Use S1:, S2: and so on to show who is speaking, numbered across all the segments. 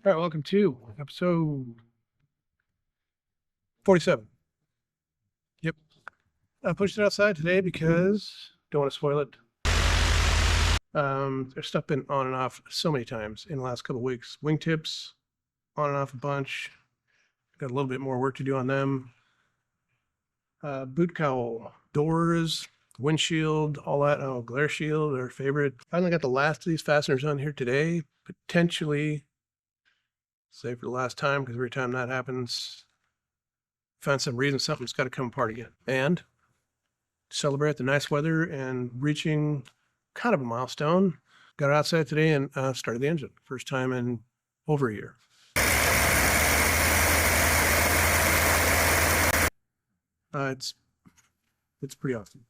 S1: All right, welcome to episode 47. Yep. I pushed it outside today because don't want to spoil it. There's stuff been on and off so many times in the last couple of weeks. Wingtips, on and off a bunch. Got a little bit more work to do on them. Boot cowl, doors, windshield, all that. Oh, glare shield, our favorite. Finally got the last of these fasteners on here today. Potentially, save for the last time, because every time that happens, find some reason something's got to come apart again. And celebrate the nice weather and reaching kind of a milestone. Got outside today and started the engine. First time in over a year. It's pretty awesome.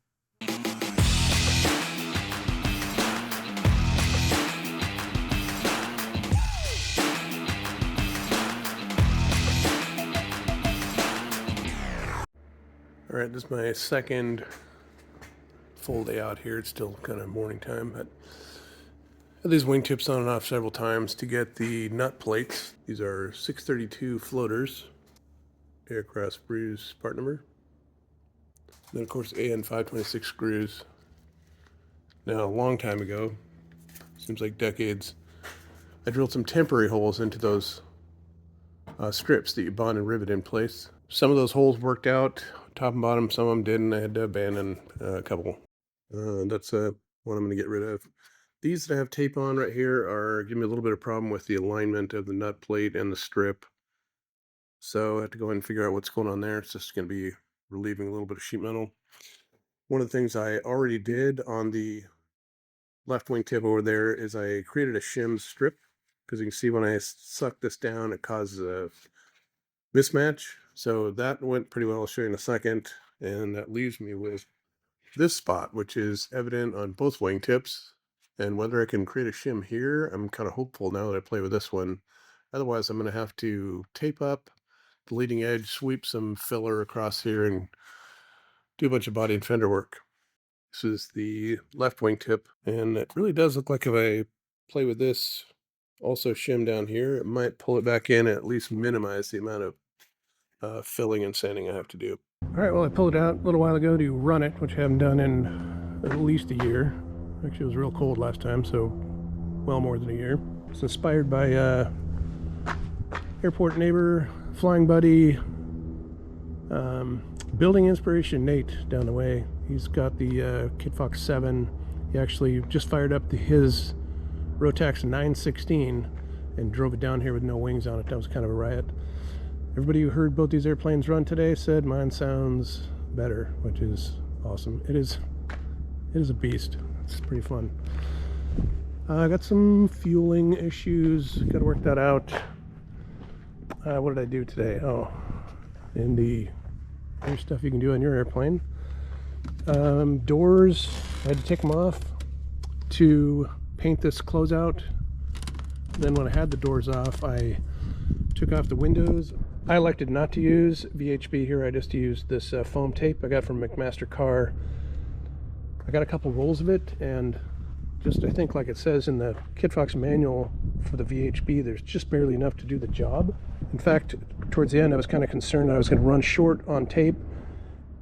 S1: All right, this is my second full day out here. It's still kind of morning time, but I had these wingtips on and off several times to get the nut plates. These are 632 floaters, aircraft sprues part number. Then of course AN 526 screws. Now a long time ago, seems like decades, I drilled some temporary holes into those strips that you bond and rivet in place. Some of those holes worked out, top and bottom, some of them didn't. I had to abandon a couple. That's one I'm going to get rid of. These that I have tape on right here are giving me a little bit of problem with the alignment of the nut plate and the strip. So I have to go ahead and figure out what's going on there. It's just going to be relieving a little bit of sheet metal. One of the things I already did on the left wing tip over there is I created a shim strip, because you can see when I suck this down, it causes a mismatch. So that went pretty well. I'll show you in a second. And that leaves me with this spot, which is evident on both wingtips. And whether I can create a shim here, I'm kind of hopeful now that I play with this one. Otherwise, I'm going to have to tape up the leading edge, sweep some filler across here, and do a bunch of body and fender work. This is the left wingtip, and it really does look like if I play with this, also shim down here, it might pull it back in and at least minimize the amount of filling and sanding I have to do. All right, well, I pulled it out a little while ago to run it, which I haven't done in at least a year. Actually, it was real cold last time, so well more than a year. It's inspired by airport neighbor, flying buddy, building inspiration Nate down the way. He's got the Kitfox 7. He actually just fired up his Rotax 916 and drove it down here with no wings on it. That was kind of a riot. Everybody who heard both these airplanes run today said mine sounds better, which is awesome. It is a beast. It's pretty fun. I got some fueling issues. Got to work that out. What did I do today? Oh, in the other stuff you can do on your airplane. Doors, I had to take them off to paint this closeout. Then when I had the doors off, I took off the windows. I elected not to use VHB here. I just used this foam tape I got from McMaster Car. I got a couple rolls of it, and just I think like it says in the Kitfox manual for the VHB, there's just barely enough to do the job. In fact, towards the end I was kind of concerned I was going to run short on tape,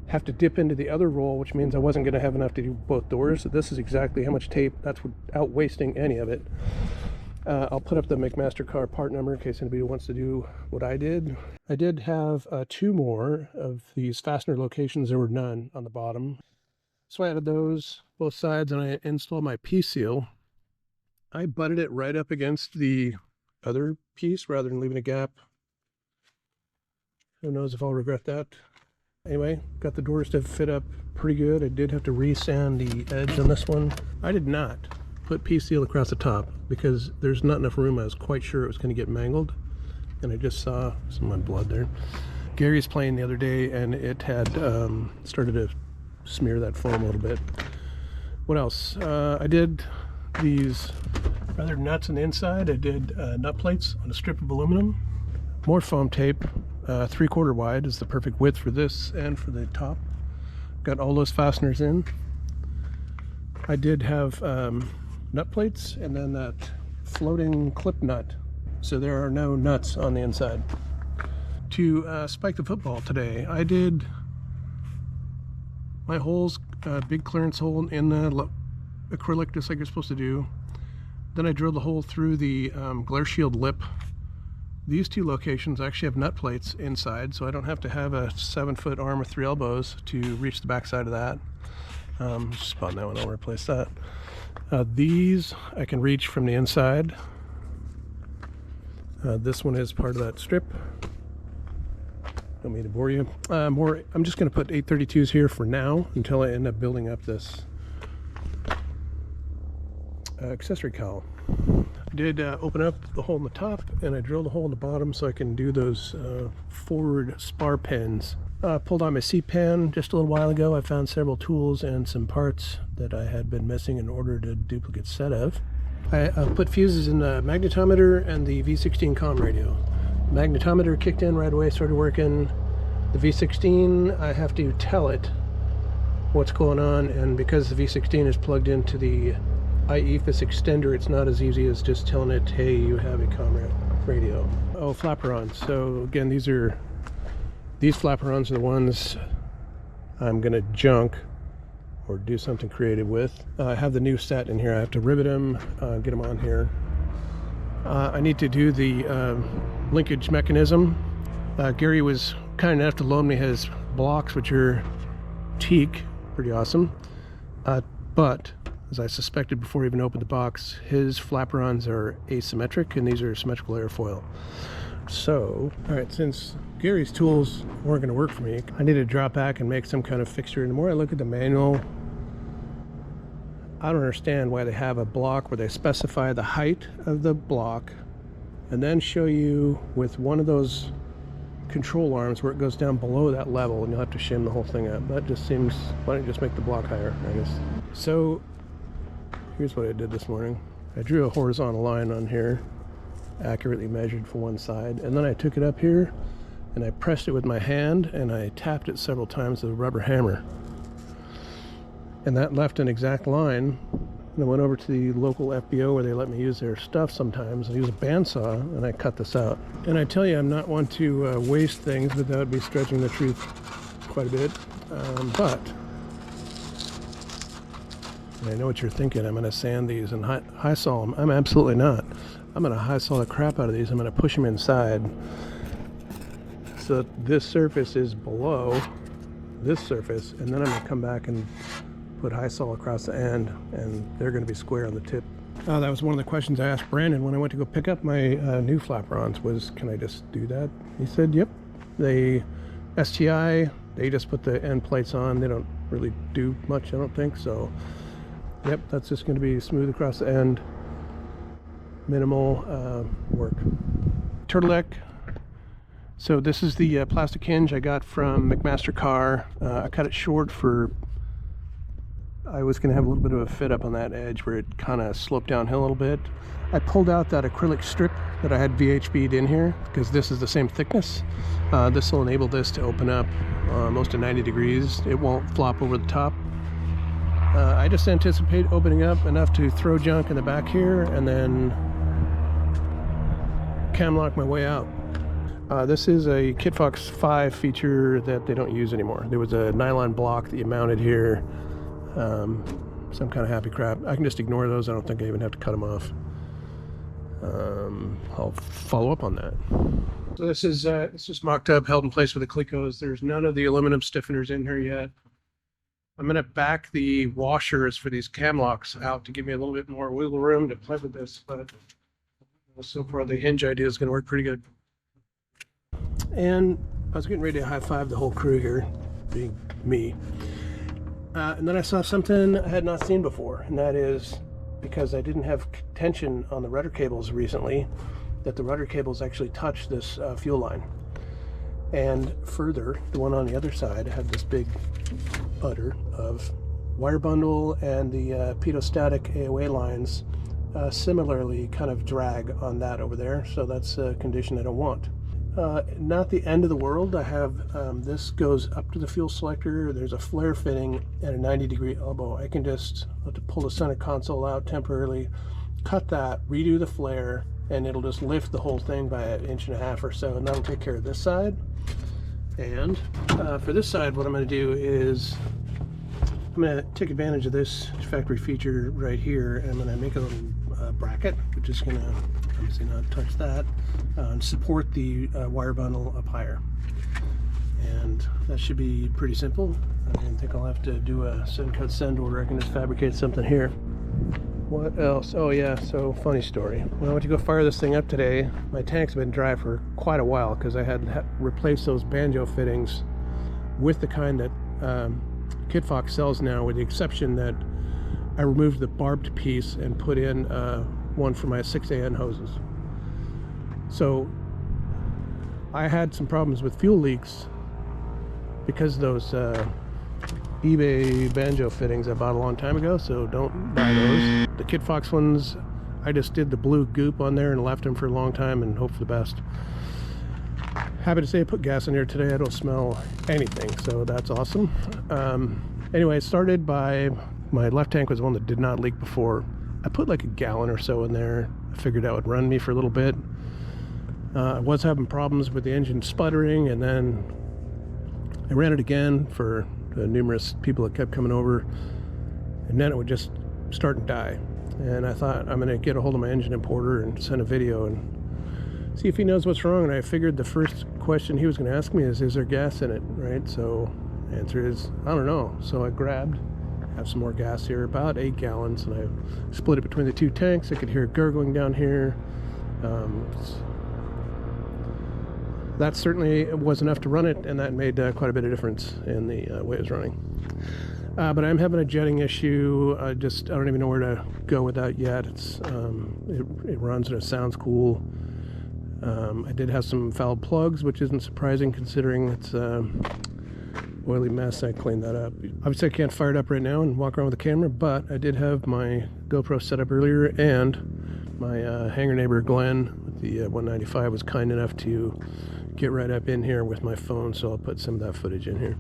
S1: have to dip into the other roll, which means I wasn't going to have enough to do both doors. So this is exactly how much tape, that's without wasting any of it. I'll put up the McMaster Car part number in case anybody wants to do what I did. I did have 2 more of these fastener locations. There were none on the bottom. So I added those both sides, and I installed my P-seal. I butted it right up against the other piece rather than leaving a gap. Who knows if I'll regret that. Anyway, got the doors to fit up pretty good. I did have to re-sand the edge on this one. I did not put P-seal across the top because there's not enough room. I was quite sure it was going to get mangled, and I just saw some of my blood there. Gary's plane the other day, and it had started to smear that foam a little bit. What else? I did these rather nuts on the inside. I did nut plates on a strip of aluminum. More foam tape, 3/4 wide is the perfect width for this and for the top. Got all those fasteners in. I did have nut plates and then that floating clip nut so there are no nuts on the inside. To spike the football today, I did my holes, big clearance hole in the acrylic, just like you're supposed to do. Then I drilled the hole through the glare shield lip. These two locations actually have nut plates inside, so I don't have to have a 7-foot arm with 3 elbows to reach the back side of that. Just spun that one, I'll replace that. These I can reach from the inside. This one is part of that strip. Don't mean to bore you. I'm just going to put 832s here for now until I end up building up this accessory cowl. I did open up the hole in the top, and I drilled a hole in the bottom so I can do those forward spar pins. Pulled on my seat pan just a little while ago. I found several tools and some parts that I had been missing and ordered a duplicate set of. I put fuses in the magnetometer and the V16 COM radio. Magnetometer kicked in right away, started working. The V16, I have to tell it what's going on, and because the V16 is plugged into the IEFIS extender, it's not as easy as just telling it, hey, you have a COM radio. Oh, flaperons. So again, these flaperons are the ones I'm gonna junk or do something creative with. I have the new set in here. I have to rivet them, get them on here. I need to do the linkage mechanism. Gary was kind enough to loan me his blocks, which are teak, pretty awesome. But as I suspected before I even opened the box, his flaperons are asymmetric, and these are symmetrical airfoil. So, all right, since Gary's tools weren't going to work for me, I need to drop back and make some kind of fixture. And the more I look at the manual, I don't understand why they have a block where they specify the height of the block and then show you with one of those control arms where it goes down below that level, and you'll have to shim the whole thing up. That just seems, why don't you just make the block higher, I guess. So here's what I did this morning. I drew a horizontal line on here, accurately measured for one side, and then I took it up here and I pressed it with my hand and I tapped it several times with a rubber hammer, and that left an exact line. And I went over to the local FBO where they let me use their stuff sometimes. I use a bandsaw and I cut this out. And I tell you, I'm not one to waste things, but that would be stretching the truth quite a bit. But I know what you're thinking. I'm going to sand these and high saw them. I'm absolutely not. I'm going to high saw the crap out of these. I'm going to push them inside so that this surface is below this surface, and then I'm going to come back and put high saw across the end, and they're going to be square on the tip. That was one of the questions I asked Brandon when I went to go pick up my new flaperons was, can I just do that? He said, yep. They STI, they just put the end plates on. They don't really do much, I don't think. So, yep, that's just going to be smooth across the end. Minimal work. Turtleneck. So this is the plastic hinge I got from McMaster Car. I cut it short for, I was going to have a little bit of a fit up on that edge where it kind of sloped downhill a little bit. I pulled out that acrylic strip that I had VHB'd in here because this is the same thickness. This will enable this to open up almost to 90 degrees. It won't flop over the top. I just anticipate opening up enough to throw junk in the back here and then cam lock my way out. This is a Kitfox 5 feature that they don't use anymore. There was a nylon block that you mounted here. Some kind of happy crap. I can just ignore those. I don't think I even have to cut them off. I'll follow up on that. So this is it's just mocked up, held in place with the Clicos. There's none of the aluminum stiffeners in here yet. I'm going to back the washers for these cam locks out to give me a little bit more wiggle room to play with this, but so far the hinge idea is going to work pretty good. And I was getting ready to high five the whole crew here, being me. And then I saw something I had not seen before, and that is because I didn't have tension on the rudder cables recently, that the rudder cables actually touch this fuel line. And further, the one on the other side had this big butter of wire bundle, and the pedostatic AOA lines similarly kind of drag on that over there, so that's a condition I don't want. Not the end of the world. I have this goes up to the fuel selector. There's a flare fitting and a 90-degree elbow. I can just have to pull the center console out temporarily, cut that, redo the flare, and it'll just lift the whole thing by 1.5 inches or so, and that'll take care of this side. And for this side, what I'm going to do is I'm going to take advantage of this factory feature right here, and I'm going to make a little bracket, which is going to obviously not touch that, and support the wire bundle up higher. And that should be pretty simple. I don't think I'll have to do a send cut send order. I can just fabricate something here. What else? Oh yeah, so funny story. When I went to go fire this thing up today, my tanks have been dry for quite a while because I had replaced those banjo fittings with the kind that Kitfox sells now, with the exception that I removed the barbed piece and put in one for my 6AN hoses. So I had some problems with fuel leaks because of those eBay banjo fittings I bought a long time ago, so don't buy those. The Kitfox ones, I just did the blue goop on there and left them for a long time and hope for the best. Happy to say I put gas in here today. I don't smell anything, so that's awesome. Anyway, it started by my left tank was the one that did not leak before. I put like a gallon or so in there. I figured that would run me for a little bit. I was having problems with the engine sputtering, and then I ran it again for the numerous people that kept coming over, and then it would just start and die. And I thought, I'm going to get a hold of my engine importer and send a video and see if he knows what's wrong. And I figured the first question he was going to ask me is there gas in it, right? So the answer is, I don't know. So I have some more gas here, about 8 gallons, and I split it between the two tanks. I could hear it gurgling down here. That certainly was enough to run it, and that made quite a bit of difference in the way it was running. But I'm having a jetting issue. I don't even know where to go with that yet. It runs and it sounds cool. I did have some foul plugs, which isn't surprising considering it's oily mess. I cleaned that up. Obviously I can't fire it up right now and walk around with the camera, but I did have my GoPro set up earlier, and my hangar neighbor Glenn with the 195 was kind enough to get right up in here with my phone, so I'll put some of that footage in here.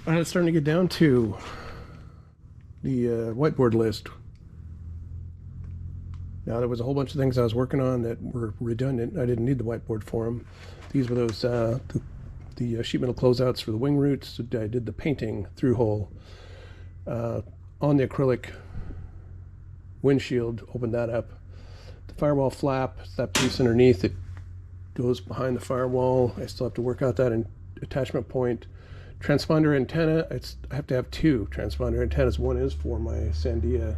S1: It's starting to get down to the whiteboard list. Now, there was a whole bunch of things I was working on that were redundant. I didn't need the whiteboard for them. These were those the sheet metal closeouts for the wing roots. I did the painting through hole on the acrylic windshield, opened that up. The firewall flap, that piece underneath, it goes behind the firewall. I still have to work out that attachment point. Transponder antenna, I have to have 2 transponder antennas. One is for my Sandia,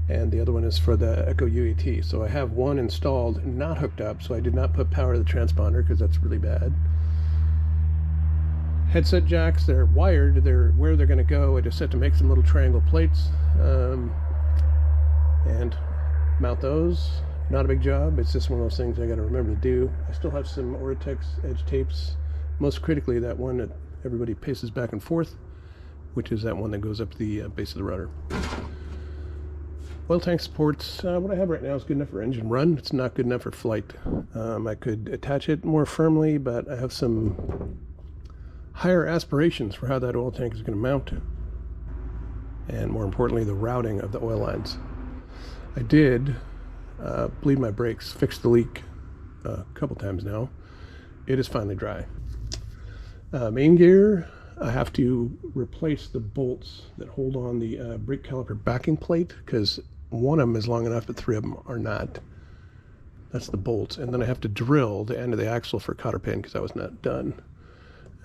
S1: and the other one is for the Echo UET. So I have one installed, not hooked up, so I did not put power to the transponder because that's really bad. Headset jacks, they're wired, they're where they're going to go. I just have to make some little triangle plates and mount those. Not a big job, it's just one of those things I got to remember to do. I still have some Ortex edge tapes. Most critically, that one that everybody paces back and forth, which is that one that goes up the base of the rudder. Oil tank supports, what I have right now is good enough for engine run. It's not good enough for flight. I could attach it more firmly, but I have some higher aspirations for how that oil tank is going to mount, and more importantly, the routing of the oil lines. I did bleed my brakes, fix the leak a couple times now. It is finally dry. Main gear, I have to replace the bolts that hold on the brake caliper backing plate, because one of them is long enough, but three of them are not. That's the bolts. And then I have to drill the end of the axle for a cotter pin, because that was not done.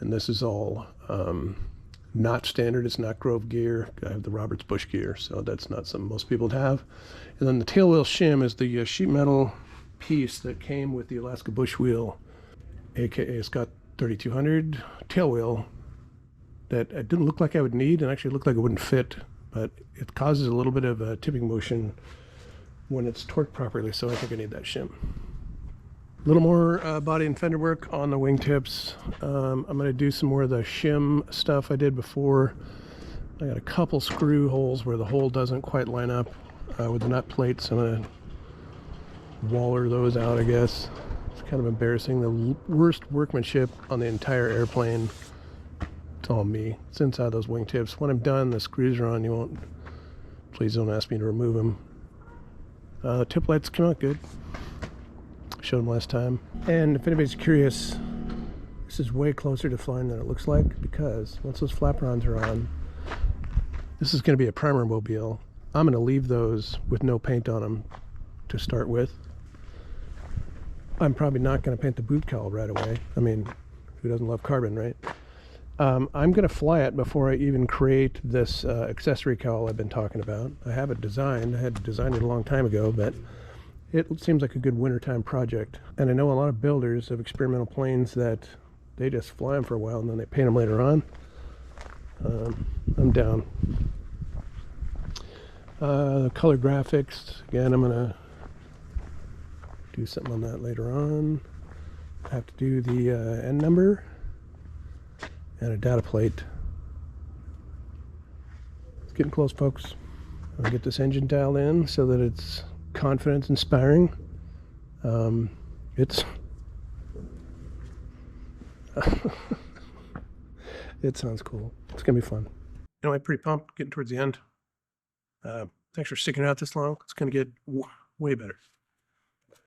S1: And this is all not standard. It's not Grove gear. I have the Roberts Bush gear, so that's not something most people would have. And then the tail wheel shim is the sheet metal piece that came with the Alaska Bush wheel, aka Scott 3200 tail wheel, that it didn't look like I would need, and actually looked like it wouldn't fit, but it causes a little bit of a tipping motion when it's torqued properly, so I think I need that shim. A little more body and fender work on the wingtips. I'm going to do some more of the shim stuff I did before. I got a couple screw holes where the hole doesn't quite line up with the nut plates. I'm going to waller those out, I guess. It's kind of embarrassing. The worst workmanship on the entire airplane. It's all me. It's inside those wingtips. When I'm done, the screws are on. You won't, please don't ask me to remove them. Tip lights come out good. Showed them last time. And if anybody's curious, this is way closer to flying than it looks like, because once those flaperons are on, this is going to be a primer mobile. I'm going to leave those with no paint on them to start with. I'm probably not going to paint the boot cowl right away. I mean, who doesn't love carbon, right? I'm going to fly it before I even create this accessory cowl I've been talking about. I have it designed. I had designed it a long time ago, but it seems like a good wintertime project. And I know a lot of builders of experimental planes that they just fly them for a while and then they paint them later on. I'm down. Color graphics, again, I'm going to do something on that later on. I have to do the end number and a data plate. It's getting close, folks. I'll get this engine dialed in so that it's confidence inspiring. It sounds cool. It's gonna be fun. Anyway, pretty pumped, getting towards the end. Thanks for sticking out this long. It's gonna get way better.